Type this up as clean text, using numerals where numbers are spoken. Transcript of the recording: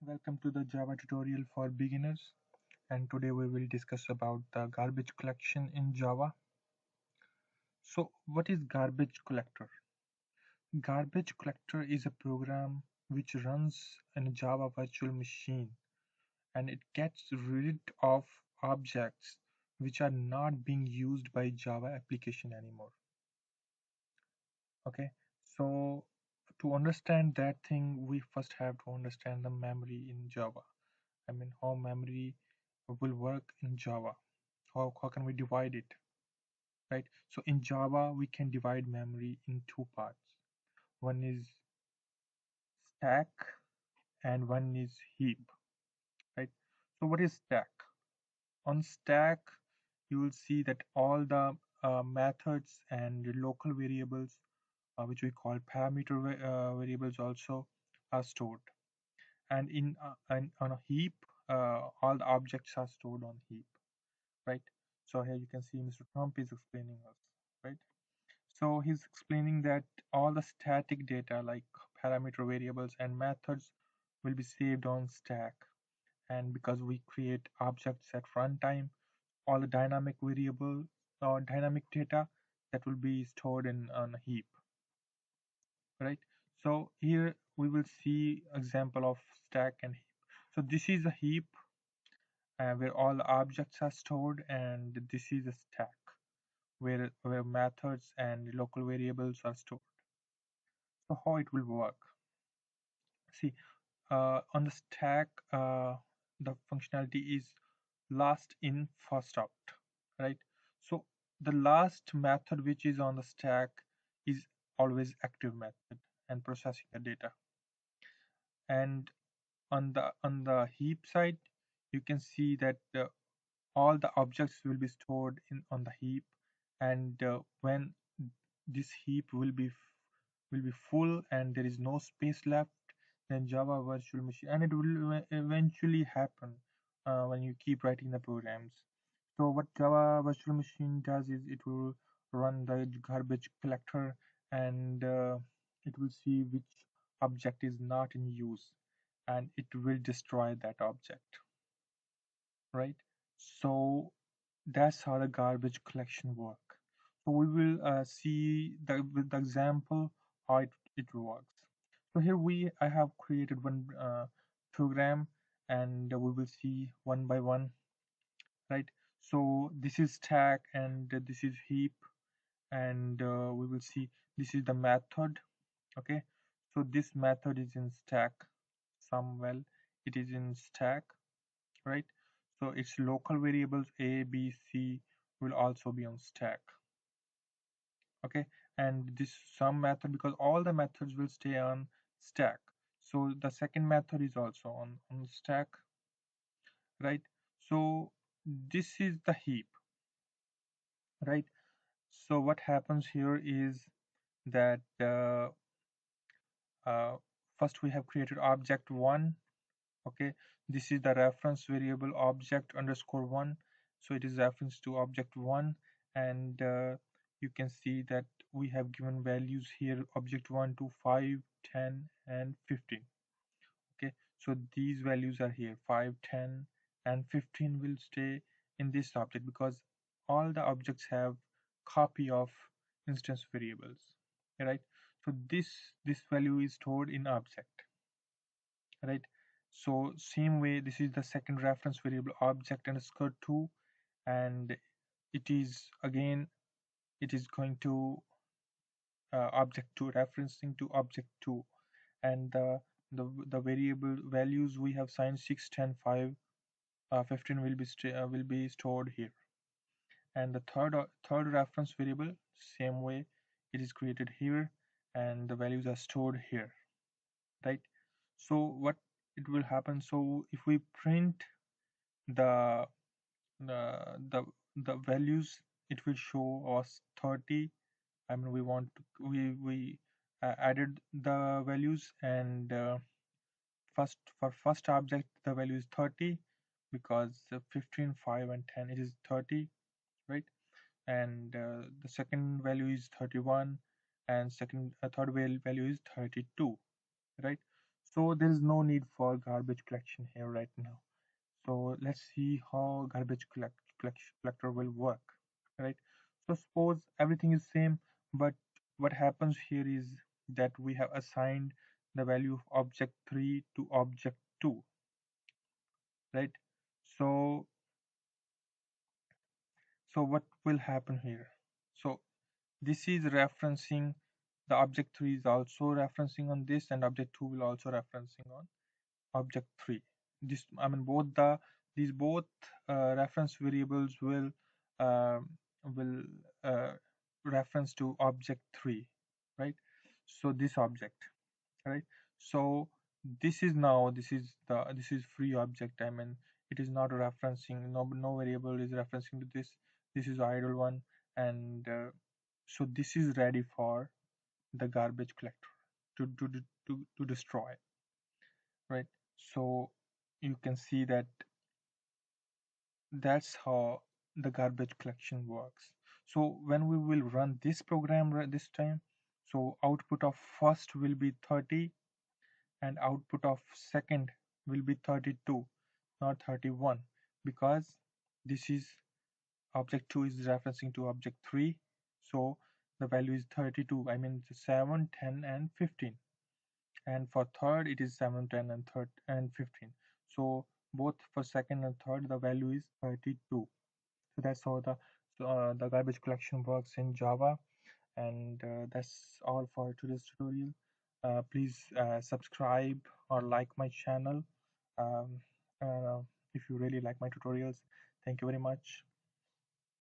Welcome to the Java tutorial for beginners, and today we will discuss about the garbage collection in Java. So what is garbage collector? Garbage collector is a program which runs in a Java virtual machine, and it gets rid of objects which are not being used by Java application anymore. Okay, so to understand that thing, we first have to understand the memory in Java. I mean, how memory will work in Java. How can we divide it, right? So in Java, we can divide memory in two parts. One is stack and one is heap, right? So what is stack? On stack, you will see that all the methods and local variables, which we call parameter variables also, are stored. And on a heap, all the objects are stored on heap, right? So here you can see Mr. Trump is explaining us, right? So he's explaining that all the static data like parameter variables and methods will be saved on stack. And because we create objects at runtime, all the dynamic variable or dynamic data that will be stored in on a heap, right? So here we will see example of stack and heap. So this is a heap where all the objects are stored, and this is a stack where methods and local variables are stored. So how it will work? See, on the stack, the functionality is last in, first out, right? So the last method which is on the stack is always active method and processing the data. And on the heap side, you can see that all the objects will be stored in on the heap, and when this heap will be full and there is no space left, then Java virtual machine, and it will eventually happen when you keep writing the programs. So what Java virtual machine does is it will run the garbage collector, and it will see which object is not in use, and it will destroy that object, right? So that's how the garbage collection work. So we will see with the example how it works. So here I have created one program, and we will see one by one, right? So this is stack and this is heap, and we will see this is the method. Okay, so this method is in stack. Well, it is in stack, right? So its local variables A, B, C will also be on stack. Okay, and this sum method, because all the methods will stay on stack. So the second method is also on stack, right? So this is the heap, right? So what happens here is that uh, first we have created object one. Okay, this is the reference variable object underscore one, so it is reference to object one, and you can see that we have given values here, object 1 to 5, 10, and 15. Okay, so these values are here, 5, 10, and 15 will stay in this object because all the objects have copy of instance variables, right? So this value is stored in object, right? So same way, this is the second reference variable object underscore 2, and it is again it is going to object 2, referencing to object 2, and the variable values we have signed 6, 10, 5, 15 will be stored here, and the third reference variable, same way, it is created here, and the values are stored here, right? So what it will happen, so if we print the the the values, it will show us 30. I mean, we want to, we added the values, and first object the value is 30 because 15, 5, and 10 it is 30, right? And the second value is 31, and third value is 32, right? So there is no need for garbage collection here right now. So let's see how collector will work, right? So suppose everything is same, but what happens here is that we have assigned the value of object 3 to object 2, right? So what will happen here? So this is referencing the object 3 is also referencing on this, and object 2 will also referencing on object 3. This, I mean, both these both reference variables um will uh, reference to object 3, right? So this object, right? So this is free object. I mean, it is not referencing, no variable is referencing to this. This is idle one, and so this is ready for the garbage collector to destroy, right? So you can see that that's how the garbage collection works. So when we will run this program this time, so output of first will be 30 and output of second will be 32, not 31, because this is object 2 is referencing to object 3. So the value is 32, I mean 7, 10, and 15. And for third it is 7, 10, and 15. So both for second and third the value is 32. So that's how the garbage collection works in Java. And that's all for today's tutorial. Please subscribe or like my channel um, uh, if you really like my tutorials. Thank you very much.